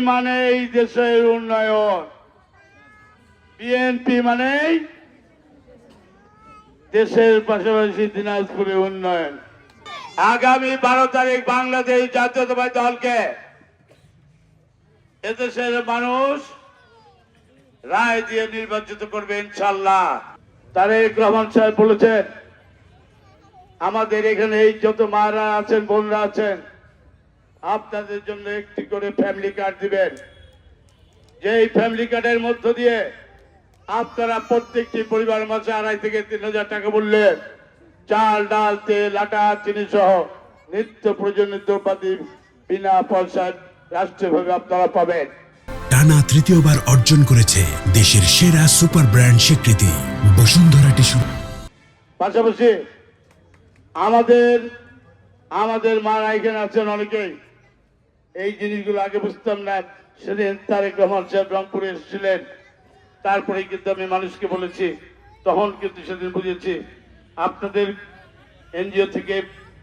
মানেই দেশের উন্নয়ন, বিএনপি মানেই দেশের পাশাপাশি দিনাজপুরের উন্নয়ন। আগামী 12 তারিখ বাংলাদেশ জাতীয়তাবাদী দলকে এদেশের মানুষ রায় দিয়ে নির্বাচিত করবে ইনশাল্লাহ। তারেক রহমান সাহেব বলেছেন, আমাদের এখানে এই যত মারা আছেন, বোনরা আছেন, আপনাদের জন্য একটি করে ফ্যামিলি কার্ড দিবেন। যেই ফ্যামিলি কার্ডের মধ্য দিয়ে আপনারা প্রত্যেকটি পরিবার মাসে 2,500 থেকে 3,000 টাকা মূল্যের চাল, ডাল, তেল, আটা, চিনি সহ নিত্য প্রয়োজনীয় দ্রব্যাদি বিনা পয়সায় রাষ্ট্রীয়ভাবে আপনারা পাবেন। টানা তৃতীয়বার অর্জন করেছে দেশের সেরা সুপার ব্র্যান্ড স্বীকৃতি বসুন্ধরা টিস্যু। পাশাপাশি আমাদের মারা এখানে আছেন অনেকেই, এই জিনিসগুলো আগে বুঝতাম না। সেদিন তারেক রহমান সাহেব রংপুরে এসেছিলেন, তারপরে কিন্তু আমি মানুষকে বলেছি, তখন কিন্তু সেদিন বুঝেছি আপনাদের এনজিও থেকে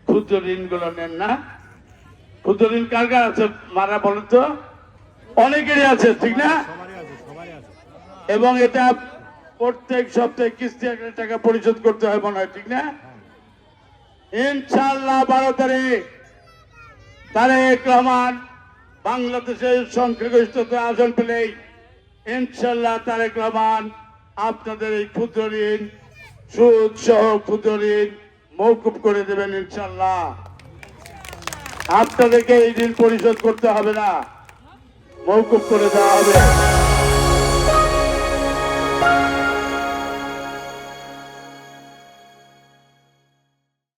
ক্ষুদ্র ঋণগুলো নেন না। ক্ষুদ্র ঋণ কার কার আছে মারা বলেন তো? অনেকেরই আছে, ঠিক না? এবং এটা প্রত্যেক সপ্তাহে কিস্তি 1,000 টাকা পরিশোধ করতে হয় মনে হয়, ঠিক না? ইনশাআল্লাহ 12 তারিখ তারেক রহমান বাংলাদেশের সংখ্যাগরিষ্ঠতা আসন পেলেই ইনশাআল্লাহ তারেক রহমান আপনাদের এই ক্ষুদ্র ঋণ, সুদ সহ ক্ষুদ্র ঋণ মওকুফ করে দেবেন ইনশাআল্লাহ। আপনাদেরকে এই ঋণ পরিশোধ করতে হবে না, মওকুফ করে দেওয়া হবে।